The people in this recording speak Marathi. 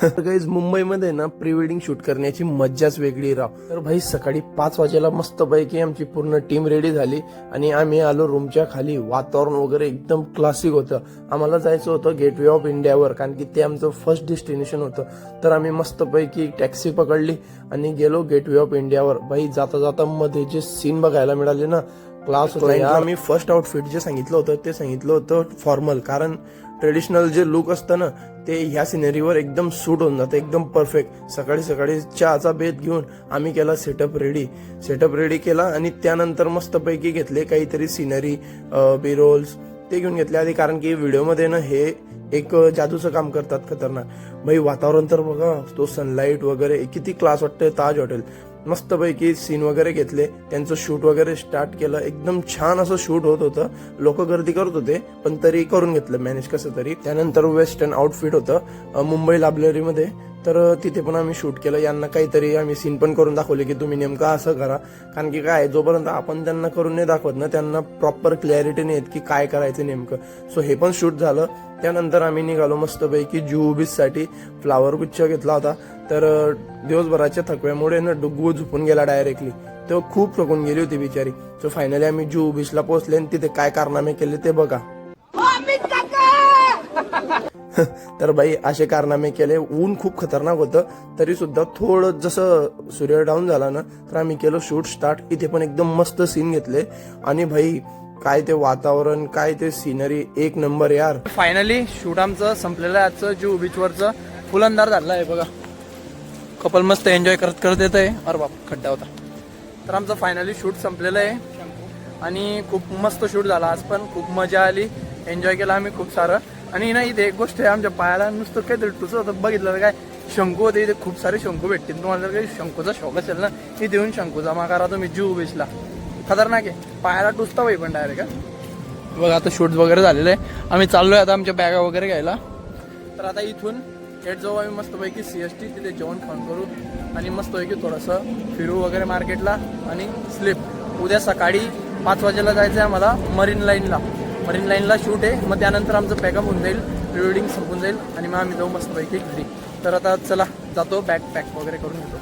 गाईज मुंबईमध्ये ना प्री वेडिंग शूट करण्याची मज्जाच वेगळी राव. तर भाई सकाळी 5 वाजेला मस्त पैकी आमची पूर्ण टीम रेडी झाली आणि आम्ही आलो रूमच्या खाली. वातावरण वगैरे एकदम क्लासिक होतं. आम्हाला जायचं होतं गेटवे ऑफ इंडियावर, कारण की ते आमचं फर्स्ट डेस्टिनेशन होतं. तर आम्ही मस्त पैकी टॅक्सी पकडली आणि गेलो गेटवे ऑफ इंडियावर. भाई जाता जाता मध्ये जे सीन बघायला मिळाले ना, क्लास होता. आम्ही फर्स्ट आउटफिट जे सांगितलं होतं ते सांगितलं होतं फॉर्मल, कारण ट्रेडिशनल जे लुक असतं ना ते ह्या सिनेरीवर एकदम सूट होऊन जातं, एकदम परफेक्ट. सकाळी सकाळी चहाचा बेत घेऊन आम्ही केला सेटअप रेडी केला आणि त्यानंतर मस्तपैकी घेतले काहीतरी सिनरी, बी रोल्स ते घेऊन घेतले आधी, कारण की व्हिडिओमध्ये ना हे एक जादूचं काम करतात खतरनाक. भाई वातावरण तर बघा, तो सनलाईट वगैरे किती क्लास वाटतंय. ताज हॉटेल मस्तपैकी सीन वगैरे घेतले, त्यांचं शूट वगैरे स्टार्ट केलं. एकदम छान असं शूट होत होतं. लोक गर्दी करत होते पण तरी करून घेतलं मॅनेज कसं तरी. त्यानंतर वेस्टर्न आउटफिट होतं मुंबई लायब्ररीमध्ये, तर तिथे पण आम्ही शूट केलं. यांना काहीतरी आम्ही सीन पण करून दाखवले की तुम्ही नेमकं असं करा, कारण की काय जोपर्यंत आपण त्यांना करून नाही दाखवत ना त्यांना प्रॉपर क्लॅरिटी नाही येत की काय करायचं नेमकं. सो हे पण शूट झालं. त्यानंतर आम्ही निघालो मस्तपैकी जुहू बीच साठी. फ्लावर गुच्छ घेतला होता. तर दिवसभराच्या थकव्यामुळे ना डुग्गू झोपून गेला डायरेक्टली. तो खूप थकून गेली होती बिचारी. सो फायनली आम्ही जुहू बीचला पोहोचले आणि तिथे काय कारनामे केले ते बघा. तर बाई असे कारनामे केले. ऊन खूप खतरनाक होतं तरी सुद्धा थोडं जसं सूर्य डाऊन झाला ना तर आम्ही केलं शूट स्टार्ट. इथे पण एकदम मस्त सीन घेतले आणि भाई काय ते वातावरण, काय ते सिनरी, एक नंबर यार. फायनली शूट आमचं संपलेलं आहे. आजचं जुहू बीचवरचं फुल अंधार झाला आहे बघा. कपल मस्त एन्जॉय करत येत आहे. अरे बाप खड्डा होता. तर आमचं फायनली शूट संपलेलं आहे आणि खूप मस्त शूट झाला. आज पण खूप मजा आली, एन्जॉय केला आम्ही खूप सारं. आणि ना इथे एक गोष्ट आहे, आमच्या पायाला नुसतं काहीतरी टुचत होतं. बघितलं काय शंकू होते इथे, खूप सारे शंकू भेटतील. तुम्हाला जर काही शंकूचा शौक असेल ना इथे येऊन शंकू जमा करा तुम्ही जुहू बीचला. खतरनाक आहे, पायाला टुचता बाई पण डायरेक्ट. बघा आता शूट वगैरे झालेलं आहे. आम्ही चाललोय आता आमच्या बॅगा वगैरे घ्यायला. तर आता इथून गेट जाऊ आम्ही मस्तपैकी CST, तिथे जेवण खाऊन करू आणि मस्तपैकी थोडंसं फिरू वगैरे मार्केटला आणि स्लीप. उद्या सकाळी 5 वाजेला जायचं आहे आम्हाला मरीन लाईनला शूट आहे. मग त्यानंतर आमचं पॅकअप होऊन जाईल, प्री संपून जाईल आणि मग आम्ही जाऊ मस्तपैकी घरी. तर आता चला जातो, बॅग पॅक वगैरे करून घेतो.